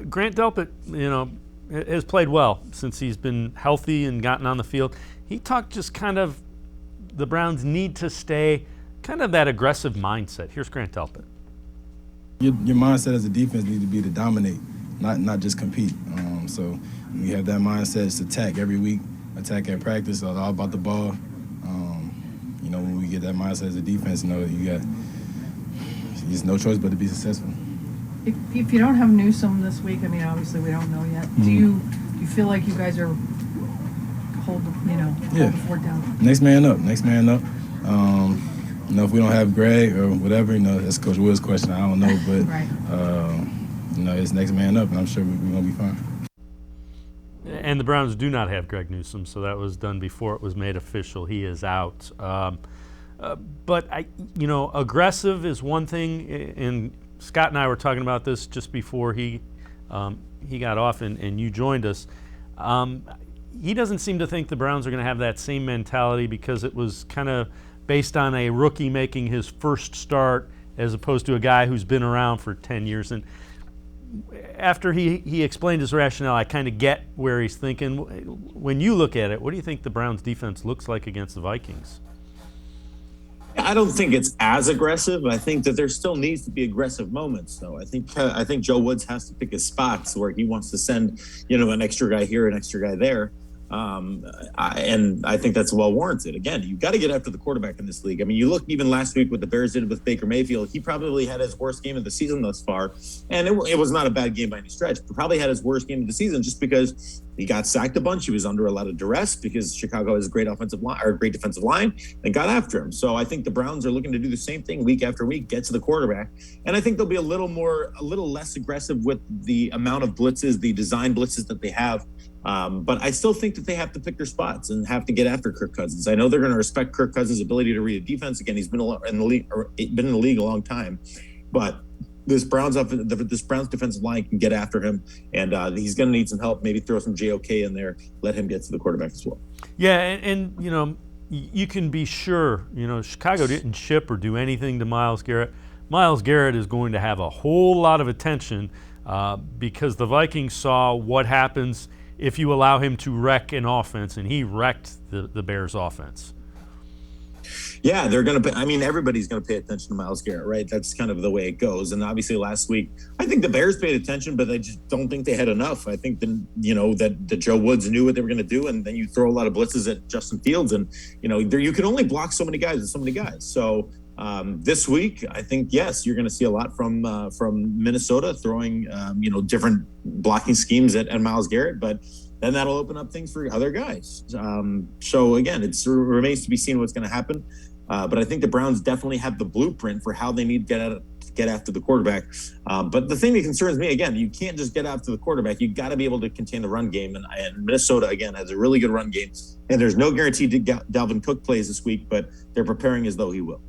Grant Delpit, has played well since he's been healthy and gotten on the field. He talked just kind of the Browns need to stay kind of that aggressive mindset. Here's Grant Delpit. Your mindset as a defense needs to be to dominate, not just compete. So when you have that mindset, it's attack every week, attack at practice, all about the ball. When we get that mindset as a defense, there's no choice but to be successful. If you don't have Newsome this week, obviously we don't know yet. Mm-hmm. Do you feel like you guys are hold the fort down? Next man up. If we don't have Greg or whatever, that's Coach Wood's question. I don't know, but right. It's next man up, and I'm sure we're gonna be fine. And the Browns do not have Greg Newsome, so that was done before it was made official. He is out. But aggressive is one thing, and Scott and I were talking about this just before he got off and you joined us. He doesn't seem to think the Browns are going to have that same mentality because it was kind of based on a rookie making his first start as opposed to a guy who's been around for 10 years. And after he explained his rationale, I kind of get where he's thinking. When you look at it, what do you think the Browns defense looks like against the Vikings? I don't think it's as aggressive. I think that there still needs to be aggressive moments, though. I think Joe Woods has to pick his spots where he wants to send, an extra guy here, an extra guy there. And I think that's well warranted. Again, you've got to get after the quarterback in this league. You look even last week what the Bears did with Baker Mayfield. He probably had his worst game of the season thus far. And it was not a bad game by any stretch, but probably had his worst game of the season just because he got sacked a bunch. He was under a lot of duress because Chicago has a great offensive line or a great defensive line and got after him. So I think the Browns are looking to do the same thing week after week, get to the quarterback. And I think they'll be a little less aggressive with the amount of blitzes, the design blitzes that they have. But I still think that they have to pick their spots and have to get after Kirk Cousins. I know they're going to respect Kirk Cousins' ability to read a defense. Again, he's been in the league a long time, but this Browns defensive line can get after him, and he's going to need some help. Maybe throw some JOK in there, let him get to the quarterback as well. Yeah, and you can be sure, Chicago didn't ship or do anything to Myles Garrett. Myles Garrett is going to have a whole lot of attention because the Vikings saw what happens if you allow him to wreck an offense, and he wrecked the Bears' offense. Yeah, they're going to everybody's going to pay attention to Myles Garrett, right? That's kind of the way it goes. And obviously last week, I think the Bears paid attention, but I just don't think they had enough. I think that Joe Woods knew what they were going to do, and then you throw a lot of blitzes at Justin Fields, and you can only block so many guys with so many guys. So this week, I think, yes, you're going to see a lot from Minnesota throwing, different blocking schemes at Myles Garrett, but then that'll open up things for other guys. So again, it remains to be seen what's going to happen. But I think the Browns definitely have the blueprint for how they need to get after the quarterback. But the thing that concerns me, again, you can't just get after the quarterback. You got to be able to contain the run game. And Minnesota, again, has a really good run game. And there's no guarantee Dalvin Cook plays this week, but they're preparing as though he will.